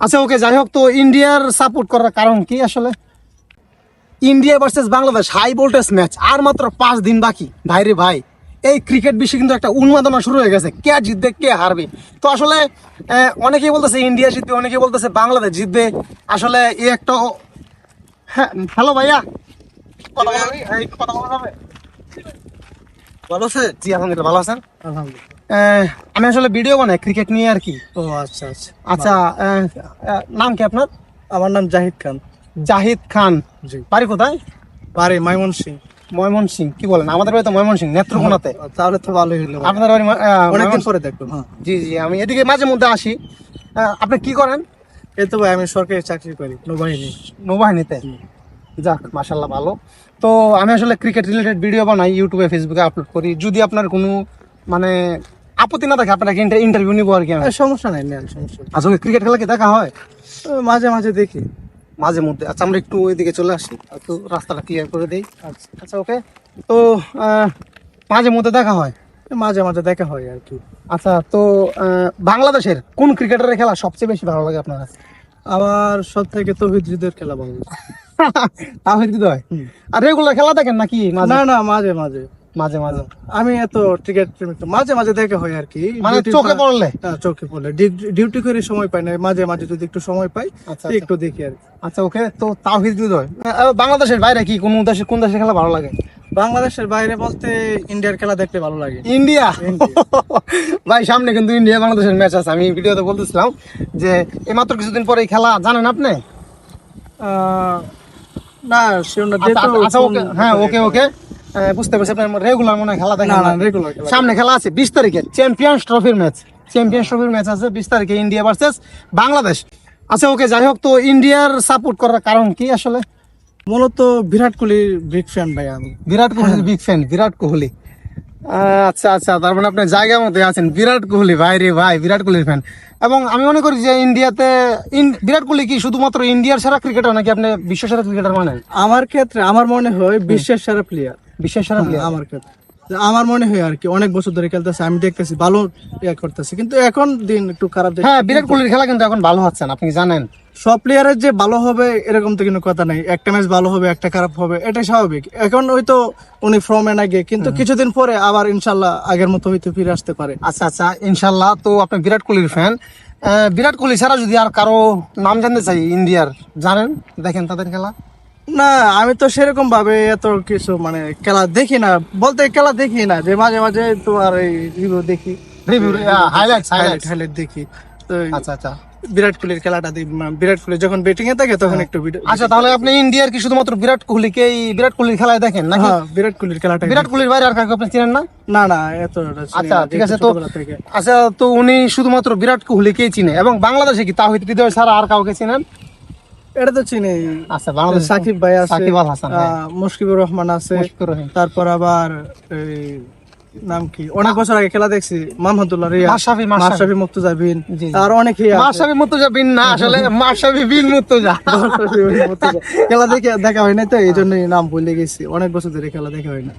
আচ্ছা ওকে, যাই হোক, তো ইন্ডিয়ার সাপোর্ট করার কারণ কি আসলে? India versus Bangladesh high voltage match, আর মাত্র 5 দিন বাকি। ভাই রে ভাই, এই ক্রিকেট বিশ্বে কিন্তু একটা উন্মাদনা শুরু হয়ে গেছে, কে জিতবে কে হারবে। তো আসলে অনেকেই বলতেছে ইন্ডিয়া জিতবে, অনেকেই বলতেছে বাংলাদেশ জিতবে। আসলে এই একটা হ্যাঁ, হ্যালো ভাইয়া, কথা বলা কথা বলা যাবে? ভালো আছে? জি আলহামদুলিল্লাহ, ভালো আছেন? আলহামদুলিল্লাহ। আমি আসলে ভিডিও বানাই ক্রিকেট নিয়ে আর কি। ও আচ্ছা আচ্ছা। আচ্ছা, নাম কি আপনার? আমার নাম জাহিদ খান। জাহিদ খান। জি। বাড়ি কোথায়? বাড়ি ময়মনসিং। ময়মনসিং? কি বলেন, আমাদের বাড়ি তো ময়মনসিং, নেত্রকোনাতে। তাহলে তো ভালোই হলো। আপনাদের বাড়ি অনেকদিন পরে দেখলাম। হ্যাঁ, জি জি, আমি এদিকে মাঝে মধ্যে আসি। আপনি কি করেন? এই তো ভাই আমি সরকারি চাকরি করি নৌবাহিনী। নৌবাহিনীতে? যাক মাশাআল্লাহ, ভালো। তো আমি আসলে ক্রিকেট রিলেটেড ভিডিও বানাই, ইউটিউবে ফেসবুকে আপলোড করি। যদি আপনার কোনো মানে আপত্তি না থাকে, আপনাকে ইন্টারভিউ নিবো আর কি আমি। সমস্যা নাই, নেন সমস্যা নেই। আসলে ক্রিকেট খেলা কি দেখা হয়? মাঝে মাঝে দেখি। মাঝে মধ্যে? আচ্ছা, আমরা একটু ওইদিকে চলে আসি, একটু রাস্তাটা ক্লিয়ার করে দেই। আচ্ছা, আচ্ছা ওকে, তো মাঝে মধ্যে দেখা হয়। মাঝে মাঝে দেখা হয় আর কি। আচ্ছা, তো বাংলাদেশের কোন ক্রিকেটারের খেলা সবচেয়ে বেশি ভালো লাগে আপনার কাছে? আমার সব থেকে তৌহিদ হৃদয়ের খেলা ভালো লাগে। তাহিদ হৃদয়? আর রেগুলার খেলা দেখেন নাকি? না না, মাঝে মাঝে। মাঝে মাঝে আমি এত ক্রিকেট প্রেমিক তো, মাঝে মাঝে দেখা হয় আর কি। মানে ডিউটি চোখে পড়লে? হ্যাঁ, চোখে পড়লে। ডিউটি করে সময় পাই না, মাঝে মাঝে যদি একটু সময় পাই আচ্ছা, একটু দেখি আর কি। আচ্ছা ওকে, তো তাহিদ হৃদয়। বাংলাদেশের বাইরে কি কোন দেশে, কোন দেশের খেলা ভালো লাগে? বাংলাদেশের বাইরে বলতে ইন্ডিয়ার খেলা দেখতে ভালো লাগে। ইন্ডিয়া? ভাই সামনে কিন্তু ইন্ডিয়া বাংলাদেশের ম্যাচ আছে, আমি ভিডিওতে বলতেছিলাম যে এই মাত্র কিছুদিন পরে এই খেলা, জানেন আপনি? না শিওর না, আচ্ছা আচ্ছা, ওকে, হ্যাঁ ওকে ওকে, বুঝতে পারছি। আপনার রেগুলার মনে হয় খেলা দেখেন না না? না, রেগুলার খেলা। সামনে খেলা আছে 20 তারিখে, চ্যাম্পিয়ন্স ট্রফির ম্যাচ। চ্যাম্পিয়ন্স ট্রফির ম্যাচ আছে 20 তারিখে, ইন্ডিয়া ভার্সেস বাংলাদেশ। আচ্ছা ওকে, যাই হোক, তো ইন্ডিয়ার সাপোর্ট করার কারণ কি আসলে? মূলত বিরাট কোহলির বিগ ফ্যান ভাই আমি। বিরাট কোহলির বিগ ফ্যান? বিরাট কোহলি, আচ্ছা আচ্ছা, তার মানে আপনি জায়গা মধ্যে আছেন। বিরাট কোহলি, ভাই রে ভাই, বিরাট কোহলির ফ্যান। এবং আমি মনে করি যে ইন্ডিয়াতে বিরাট কোহলি কি শুধুমাত্র ইন্ডিয়ার সেরা ক্রিকেটার, নাকি আপনি বিশ্ব সেরা ক্রিকেটার মানেন? আমার ক্ষেত্রে আমার মনে হয় বিশ্বের সেরা প্লেয়ার। বিশ্বের সেরা প্লেয়ার আমার ক্ষেত্রে আমার মনে হয় আর কি, অনেক বছর ধরে খেলতেছে, আমি দেখতেছি ভালো করতেছে, কিন্তু এখন দিন একটু খারাপ যাচ্ছে। হ্যাঁ, বিরাট কোহলির খেলা কিন্তু এখন ভালো হচ্ছে না, আপনি কি জানেন? সব প্লেয়ারের যে ভালো হবে এরকম তো কোনো কথা নাই, একটা ম্যাচ ভালো হবে একটা খারাপ হবে, এটাই স্বাভাবিক। এখন হয়তো উনি ফর্মে না গিয়ে, কিন্তু কিছুদিন পরে আবার ইনশাল্লাহ আগের মতো হয়তো ফিরে আসতে পারে। আচ্ছা আচ্ছা, ইনশাল্লাহ। তো আপনি বিরাট কোহলির ফ্যান। বিরাট কোহলি ছাড়া যদি আর কারো নাম জানতে চাই ইন্ডিয়ার, জানেন? দেখেন তাদের খেলা? না, আমি তো সেরকম ভাবে এত কিছু মানে খেলা দেখি না, বলতে খেলা দেখি না, যে মাঝে মাঝে তোমার এই রিভিউ দেখি, রিভিউ, হাইলাইটস হাইলাইট দেখি। তো আচ্ছা আচ্ছা বিরাট কোহলির খেলাটা দেখি, বিরাট কোহলি যখন ব্যাটিং এ থাকে তখন একটু ভিডিও। আচ্ছা, তাহলে আপনি ইন্ডিয়ার কি শুধুমাত্র বিরাট কোহলিকেই, বিরাট কোহলির খেলায় দেখেন নাকি? হ্যাঁ, বিরাট কোহলির খেলাটা। বিরাট কোহলির বাইরে আর কাউকে আপনি চিনেন না? না না, এত আচ্ছা ঠিক আছে, তো আচ্ছা, তো উনি শুধুমাত্র বিরাট কোহলিকেই চিনে। এবং বাংলাদেশে কি তাহিদ হৃদয় ছাড়া আর কাউকে চিনেন? এটা তো চিনি। আচ্ছা, বাংলাদেশ সাকিব ভাই আছে, সাকিব আল হাসান, মুশফিকুর রহমান আছে, মুশফিকুর রহিম। তারপর আবার এই নাম কি, অনেক বছর আগে খেলা দেখছি, মাহমুদুল্লাহ রিয়াদ, মাশরাফি মুর্তজা বিন, আর অনেকেই আছে। মাশরাফি মুর্তজা বিন না, আসলে মাশরাফি বিন মুর্তজা। খেলা দেখা হয় না, তো এই জন্যই নাম ভুলে গেছি, অনেক বছর ধরে খেলা দেখা হয় না।